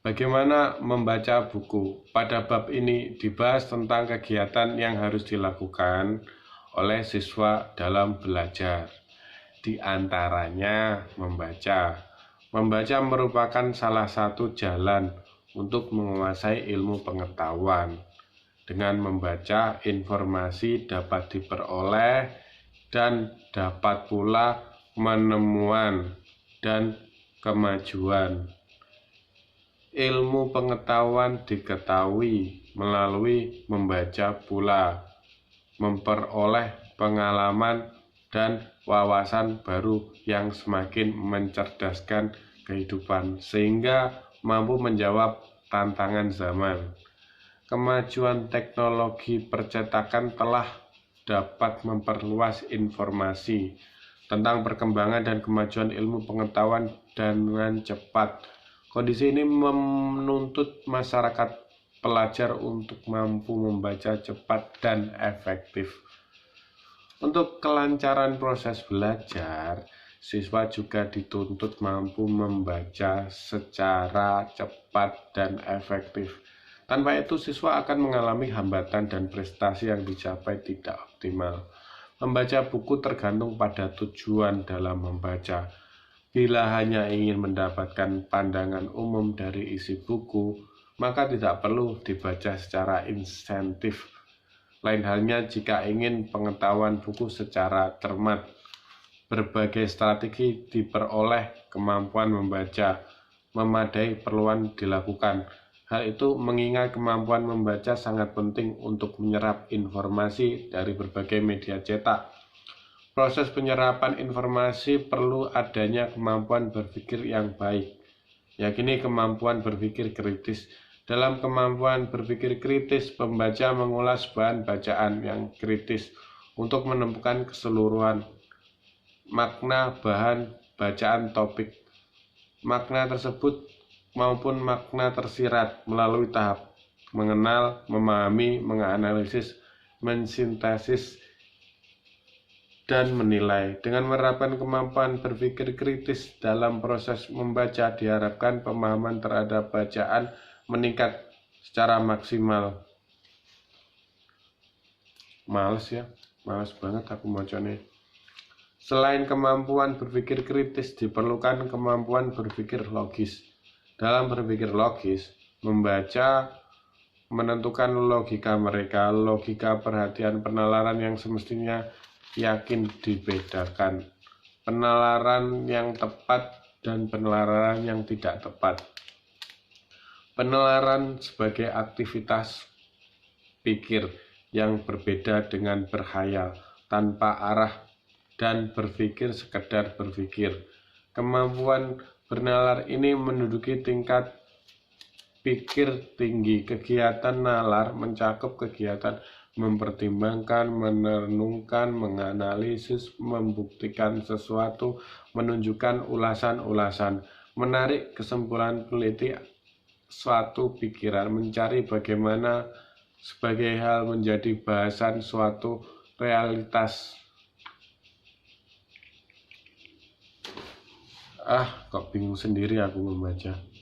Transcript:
Bagaimana membaca buku? Pada bab ini dibahas tentang kegiatan yang harus dilakukan oleh siswa dalam belajar. Di antaranya membaca. Membaca merupakan salah satu jalan untuk menguasai ilmu pengetahuan. Dengan membaca, informasi dapat diperoleh dan dapat pula penemuan dan kemajuan. Ilmu pengetahuan diketahui melalui membaca pula, memperoleh pengalaman dan wawasan baru yang semakin mencerdaskan kehidupan sehingga mampu menjawab tantangan zaman. Kemajuan teknologi percetakan telah dapat memperluas informasi tentang perkembangan dan kemajuan ilmu pengetahuan dengan cepat. Kondisi ini menuntut masyarakat pelajar untuk mampu membaca cepat dan efektif. Untuk kelancaran proses belajar, siswa juga dituntut mampu membaca secara cepat dan efektif. Tanpa itu, siswa akan mengalami hambatan dan prestasi yang dicapai tidak optimal. Membaca buku tergantung pada tujuan dalam membaca. Bila hanya ingin mendapatkan pandangan umum dari isi buku, maka tidak perlu dibaca secara insentif. Lain halnya jika ingin pengetahuan buku secara cermat. Berbagai strategi diperoleh kemampuan membaca memadai perluan dilakukan. Hal itu mengingat kemampuan membaca sangat penting untuk menyerap informasi dari berbagai media cetak. Proses penyerapan informasi perlu adanya kemampuan berpikir yang baik. Yakini kemampuan berpikir kritis. Dalam kemampuan berpikir kritis, pembaca mengulas bahan bacaan yang kritis untuk menemukan keseluruhan makna bahan bacaan topik. Makna tersebut maupun makna tersirat melalui tahap mengenal, memahami, menganalisis, mensintesis, dan menilai. Dengan menerapkan kemampuan berpikir kritis dalam proses membaca, diharapkan pemahaman terhadap bacaan meningkat secara maksimal. Males banget aku bacanya. Selain kemampuan berpikir kritis, diperlukan kemampuan berpikir logis. Dalam berpikir logis, membaca menentukan logika mereka, logika perhatian penalaran yang semestinya yakin dibedakan, penalaran yang tepat dan penalaran yang tidak tepat. Penalaran sebagai aktivitas pikir yang berbeda dengan berkhayal tanpa arah dan berpikir sekedar berpikir. Kemampuan bernalar ini menduduki tingkat pikir tinggi. Kegiatan nalar mencakup kegiatan mempertimbangkan, merenungkan, menganalisis, membuktikan sesuatu, menunjukkan ulasan-ulasan, menarik kesimpulan teliti suatu pikiran, mencari bagaimana sebagai hal menjadi bahasan suatu realitas. Kok bingung sendiri aku membaca.